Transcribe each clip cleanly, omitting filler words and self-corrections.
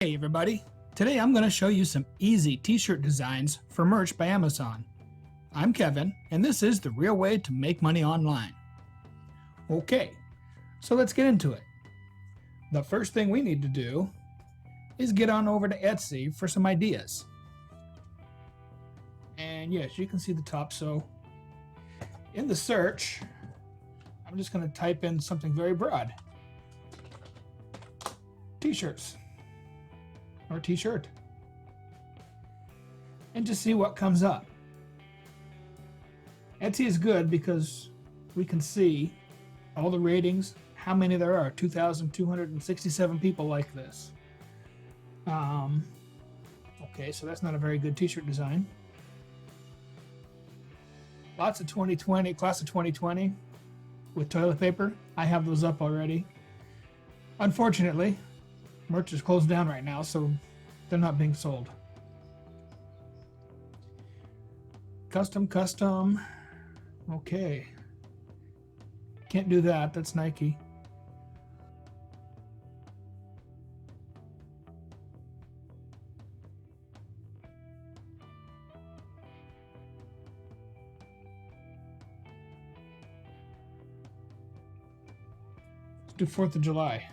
Hey everybody, today I'm going to show you some easy t-shirt designs for merch by Amazon. I'm Kevin, and this is the real way to make money online. Okay, so let's get into it. The first thing we need to do is get on over to Etsy for some ideas. And yes, you can see the top, so in the search, I'm just going to type in something very broad. T-shirts. Or t-shirt, and just see what comes up. Etsy is good because we can see all the ratings, how many there are. 2,267 people like this. Okay, so that's not a very good t-shirt design. Lots of 2020, class of 2020 with toilet paper. I have those up already. Unfortunately, merch is closed down right now, so they're not being sold. Custom. Okay. Can't do that. That's Nike. Let's do 4th of July.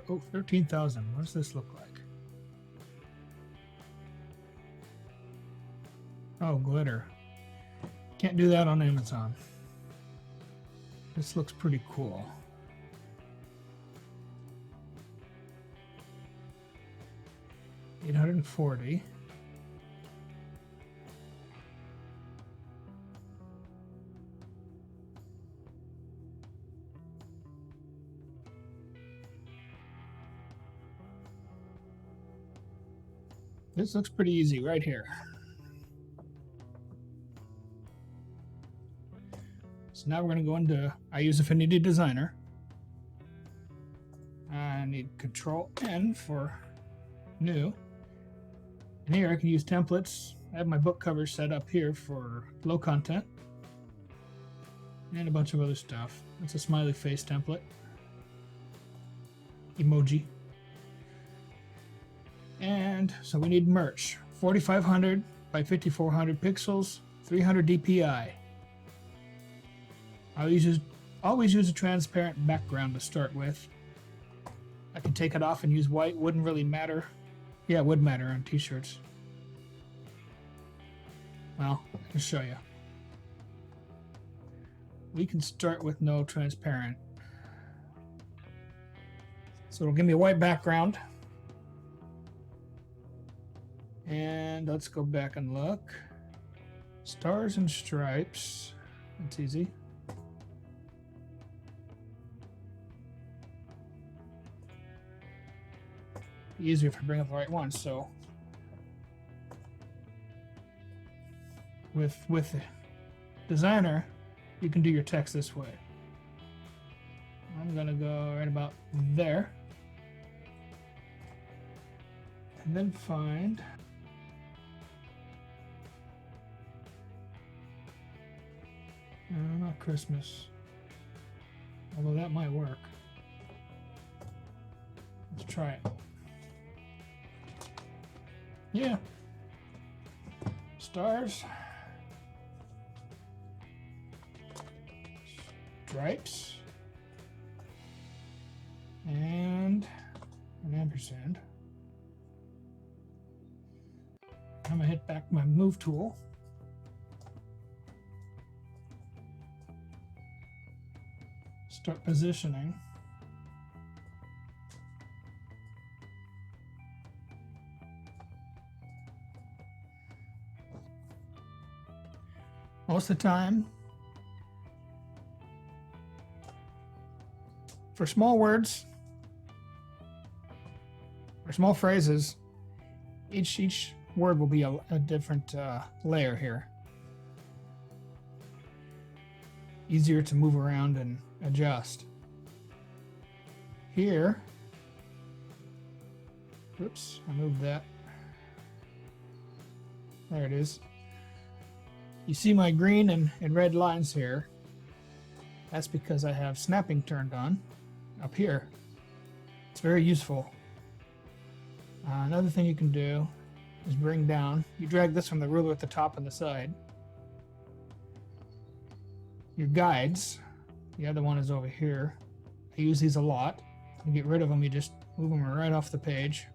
Oh, 13,000. What does this look like? Oh, glitter. Can't do that on Amazon. This looks pretty cool. $840. This looks pretty easy right here. So now we're going to go into, I use Affinity Designer. I need Control N for new. And here I can use templates. I have my book covers set up here for low content. And a bunch of other stuff. It's a smiley face template. Emoji. And so we need merch. 4,500 by 5,400 pixels, 300 DPI. I always use a transparent background to start with. I can take it off and use white. Wouldn't really matter. Yeah, it would matter on t-shirts. Well, I can show you. We can start with no transparent. So it'll give me a white background. And let's go back and look. Stars and stripes. That's easy. Easier if I bring up the right one. So with Designer, you can do your text this way. I'm gonna go right about there, and then find not Christmas, although that might work. Let's try it. Yeah. Stars. Stripes. And an ampersand. I'm gonna hit back my move tool. Start positioning. Most of the time, for small words or small phrases, each word will be a different layer here. Easier to move around and adjust. Here, oops, I moved that. There it is. You see my green and red lines here. That's because I have snapping turned on up here. It's very useful. Another thing you can do is bring down. You drag this from the ruler at the top and the side. Your guides, the other one is over here. I use these a lot. To get rid of them, you just move them right off the page.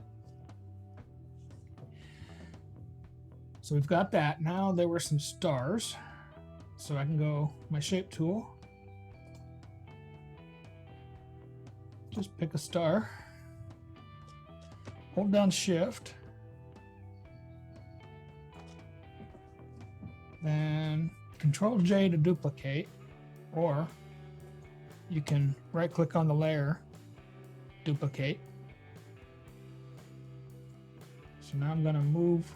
So we've got that. Now there were some stars. So I can go my shape tool. Just pick a star. Hold down Shift. Then Control J to duplicate, or you can right click on the layer, duplicate. So now I'm going to move,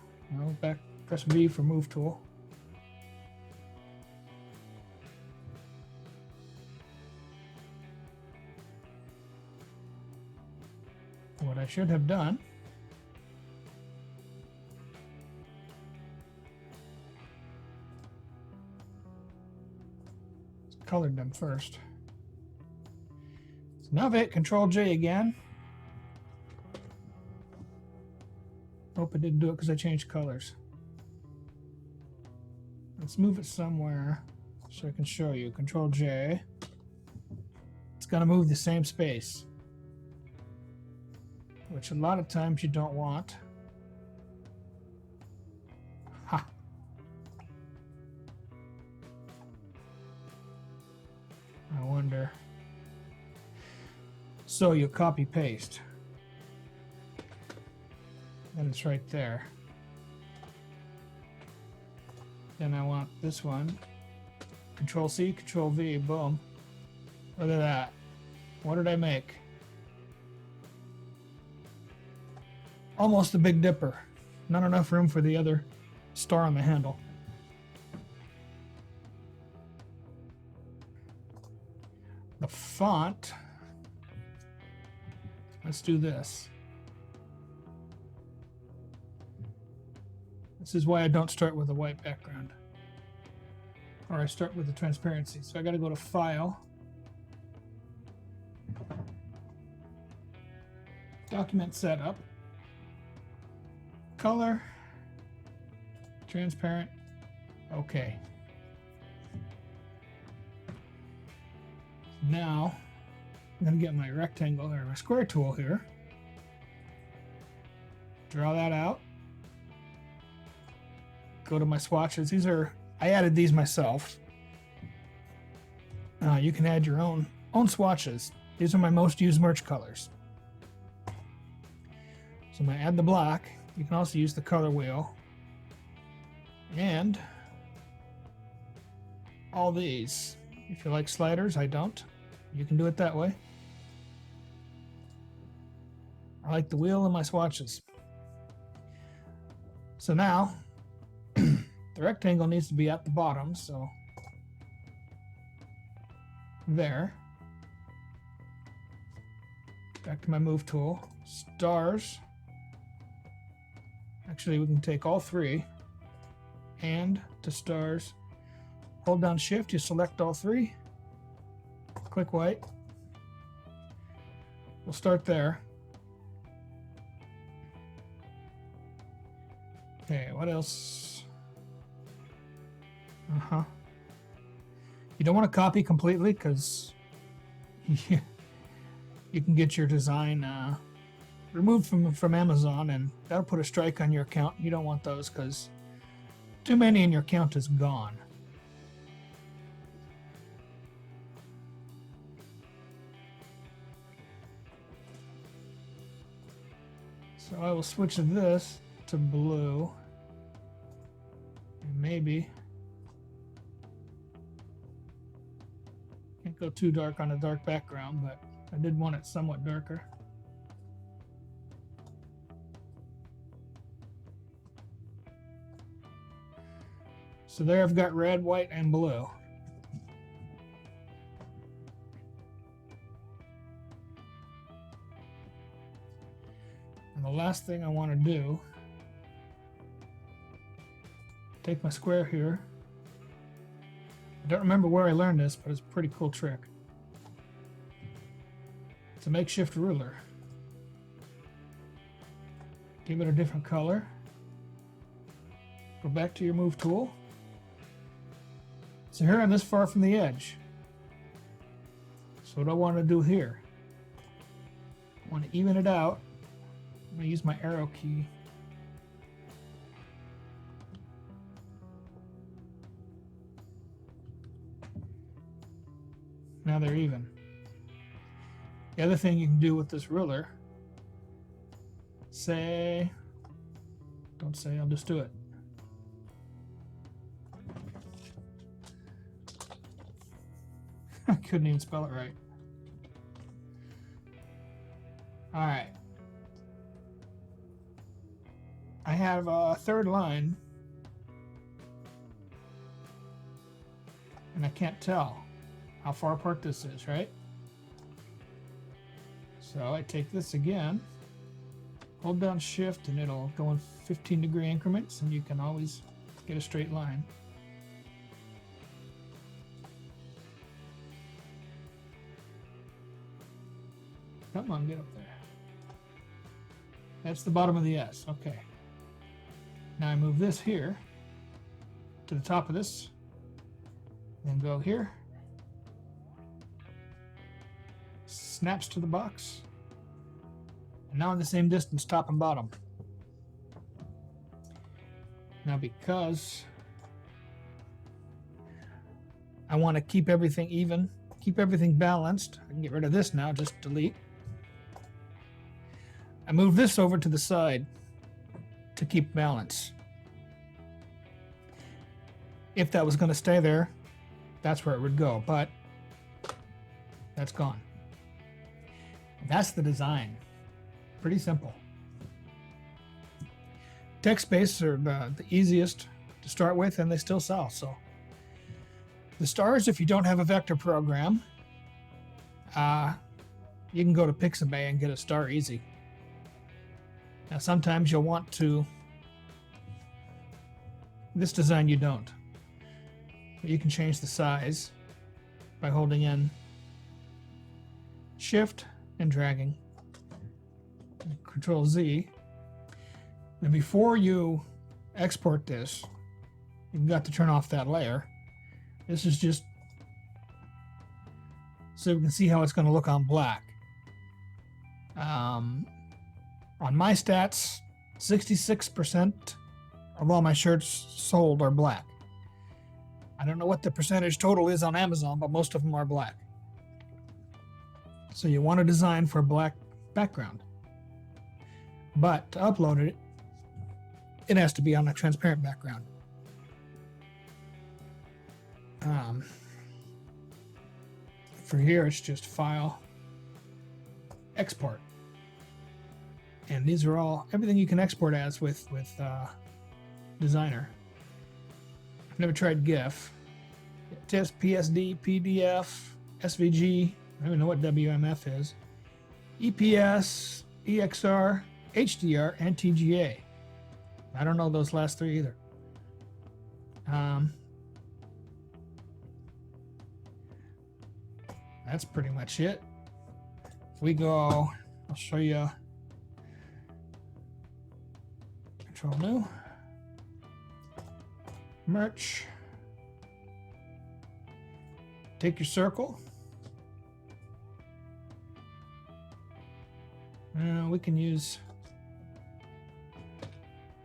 back, press V for move tool. What I should have done is colored them first. So now if I hit Control J again, hope it didn't do it because I changed colors. Let's move it somewhere so I can show you. Control J. It's going to move the same space, which a lot of times you don't want. Ha! I wonder. So you copy paste. Then it's right there. Then I want this one. Control C, Control V, boom. Look at that. What did I make? Almost a Big Dipper. Not enough room for the other star on the handle. The font. Let's do this. This is why I don't start with a white background. Or I start with the transparency. So I got to go to File. Document Setup. Color. Transparent. Okay. Now, I'm going to get my rectangle or my square tool here. Draw that out. Go to my swatches. These are, I added these myself. You can add your own swatches. These are my most used merch colors. So I'm going to add the black. You can also use the color wheel. And all these. If you like sliders, I don't. You can do it that way. I like the wheel and my swatches. So now, the rectangle needs to be at the bottom, so there. Back to my move tool. Stars. Actually, we can take all three. And to stars. Hold down Shift, you select all three. Click white. We'll start there. Okay, what else? You don't want to copy completely because you can get your design removed from Amazon, and that'll put a strike on your account. You don't want those because too many and your account is gone. So I will switch this to blue. And maybe can't go too dark on a dark background, but I did want it somewhat darker. So there I've got red, white, and blue. And the last thing I want to do take my square here. I don't remember where I learned this, but it's a pretty cool trick. It's a makeshift ruler. Give it a different color. Go back to your move tool. So here I'm this far from the edge. So what I want to do here, I want to even it out. I'm going to use my arrow key. Now they're even. The other thing you can do with this ruler, don't say, I'll just do it. I couldn't even spell it right. All right. I have a third line, and I can't tell how far apart this is, right? So I take this again, hold down Shift, and it'll go in 15-degree increments, and you can always get a straight line. Come on, get up there. That's the bottom of the S. Okay. Now I move this here to the top of this, then go here. Snaps to the box. And now in the same distance, top and bottom. Now because I want to keep everything even, keep everything balanced, I can get rid of this now, just delete. I move this over to the side to keep balance. If that was going to stay there, that's where it would go, but that's gone. That's the design. Pretty simple. Text-based are the easiest to start with, and they still sell. So the stars, if you don't have a vector program, you can go to Pixabay and get a star easy. Now sometimes you'll want to, this design you don't. But you can change the size by holding in Shift and dragging. Control Z. And before you export this, you've got to turn off that layer. This is just so we can see how it's going to look on black. On my stats, 66% of all my shirts sold are black. I don't know what the percentage total is on Amazon, but most of them are black. So you want to design for a black background. But to upload it, it has to be on a transparent background. For here, it's just File, Export. And these are all, everything you can export as with Designer. I've never tried GIF. Just PSD, PDF, SVG, I don't even know what WMF is. EPS, EXR, HDR, and TGA. I don't know those last three either. That's pretty much it. If we go, I'll show you. Control New. Merch. Take your circle. We can use,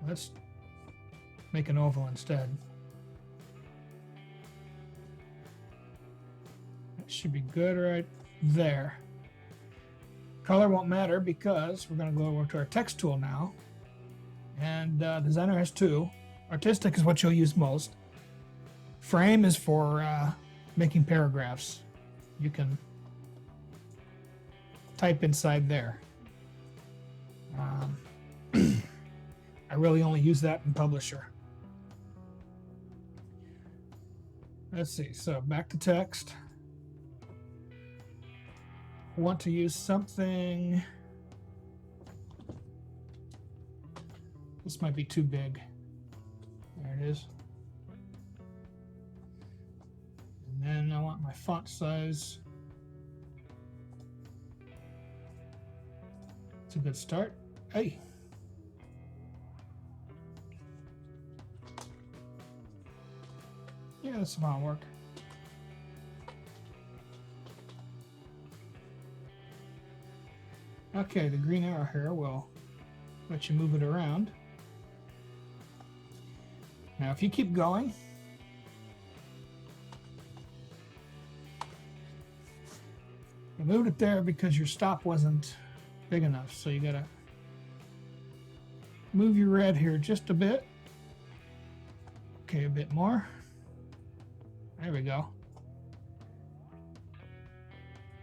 let's make an oval instead. That should be good right there. Color won't matter because we're going to go over to our text tool now. And Designer has two. Artistic is what you'll use most. Frame is for making paragraphs. You can type inside there. I really only use that in Publisher. Let's see, so back to text. I want to use something. This might be too big. There it is. And then I want my font size. It's a good start. Hey. Yeah, this will work. Okay, the green arrow here will let you move it around. Now, if you keep going, you moved it there because your stop wasn't big enough, so you gotta move your red here just a bit. Okay, a bit more. There we go.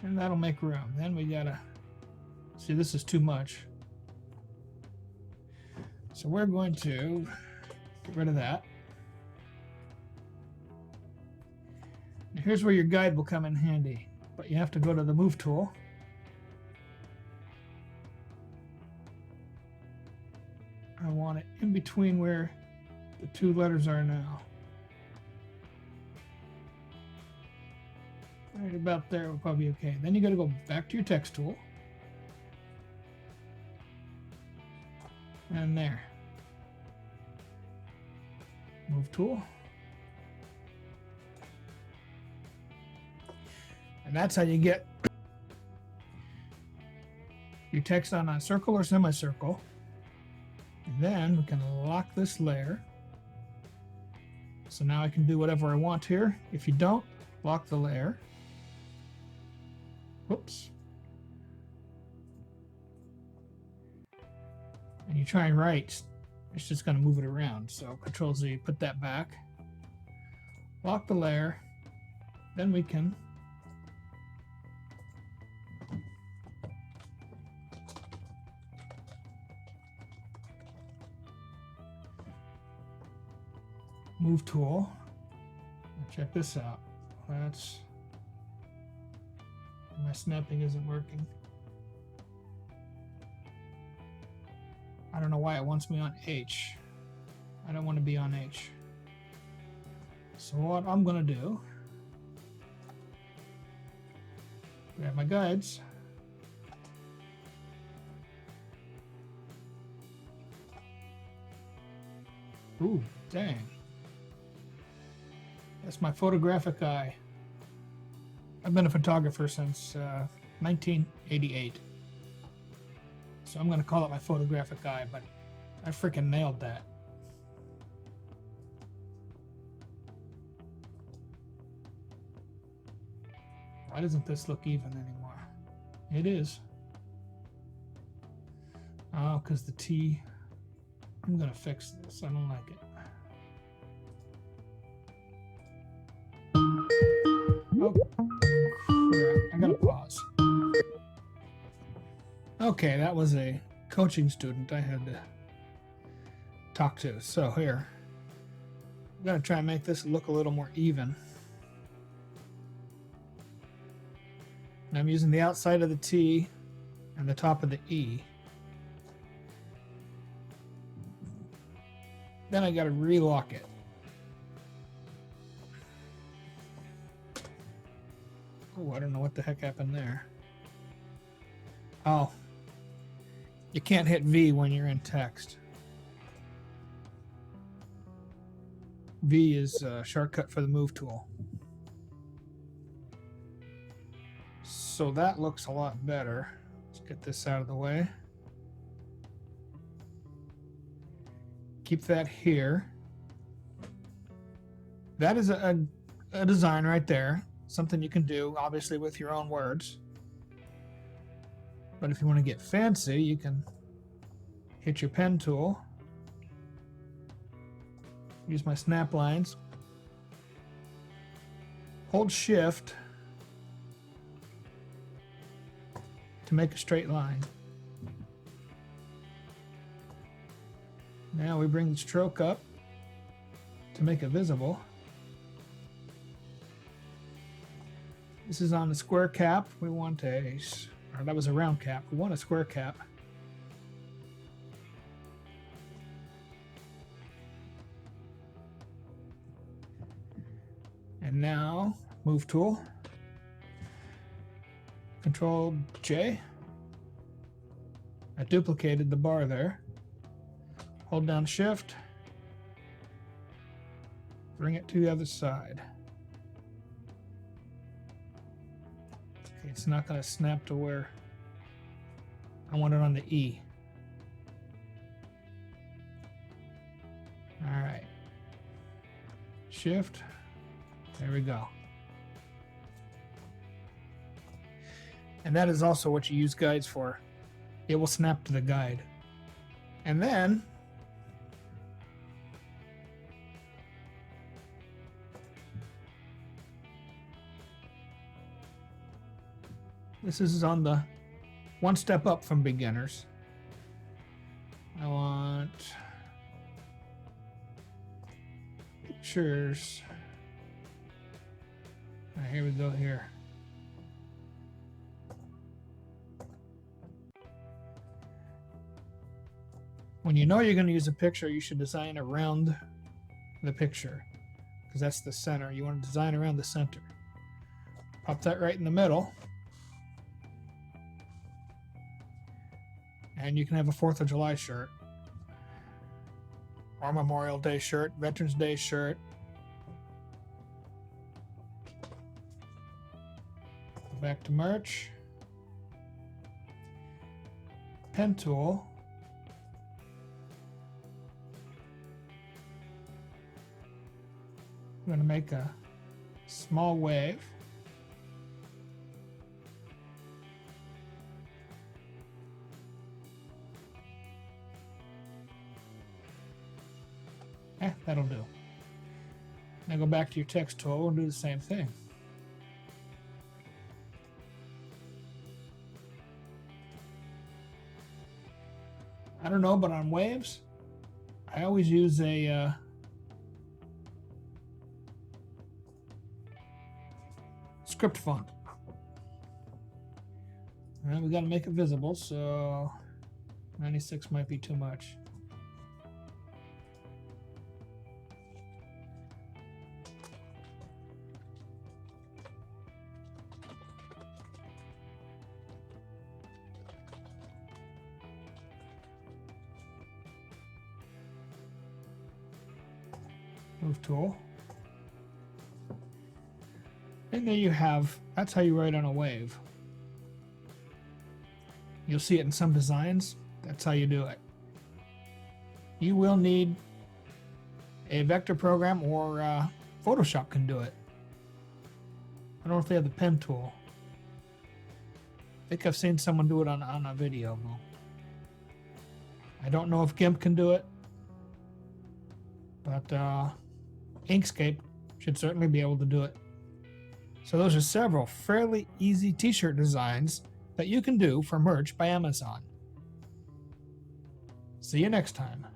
And that'll make room. Then we gotta, see, this is too much. So we're going to get rid of that. And here's where your guide will come in handy, but you have to go to the Move tool. I want it in between where the two letters are now. Right about there will probably be okay. Then you got to go back to your text tool. And there. Move tool. And that's how you get your text on a circle or semicircle. And then we can lock this layer. So now I can do whatever I want here. If you don't, lock the layer. Whoops. And you try and write, it's just going to move it around. So Control Z, put that back. Lock the layer. Then we can Move tool. Check this out. That's, my snapping isn't working. I don't know why it wants me on H. I don't want to be on H. So what I'm going to do, grab my guides. Ooh, dang. That's my photographic eye. I've been a photographer since 1988. So I'm going to call it my photographic eye, but I freaking nailed that. Why doesn't this look even anymore? It is. Oh, because the T. I'm going to fix this. I don't like it. Oh, crap. I gotta pause. Okay, that was a coaching student I had to talk to. So here, I'm gonna try and make this look a little more even. And I'm using the outside of the T and the top of the E. Then I gotta relock it. Oh, I don't know what the heck happened there. Oh. You can't hit V when you're in text. V is a shortcut for the Move tool. So that looks a lot better. Let's get this out of the way. Keep that here. That is a design right there. Something you can do, obviously, with your own words. But if you want to get fancy, you can hit your pen tool. Use my snap lines. Hold Shift to make a straight line. Now we bring the stroke up to make it visible. This is on the square cap. We want a, or that was a round cap. We want a square cap. And now Move tool, Control J. I duplicated the bar there. Hold down Shift, bring it to the other side. Okay, it's not going to snap to where I want it on the E. All right. Shift. There we go. And that is also what you use guides for. It will snap to the guide. And then this is on the one step up from beginners. I want pictures. All right, here we go here. When you know you're going to use a picture, you should design around the picture because that's the center. You want to design around the center. Pop that right in the middle. And you can have a 4th of July shirt, or Memorial Day shirt, Veterans Day shirt. Go back to merch. Pen tool. I'm going to make a small wave. That'll do. Now go back to your text tool and do the same thing. I don't know, but on waves, I always use a script font. All right, we got to make it visible, so 96 might be too much. Move tool. And there you have, that's how you write on a wave. You'll see it in some designs. That's how you do it. You will need a vector program, or Photoshop can do it. I don't know if they have the pen tool. I think I've seen someone do it on a video. I don't know if GIMP can do it, but Inkscape should certainly be able to do it. So those are several fairly easy t-shirt designs that you can do for merch by Amazon. See you next time.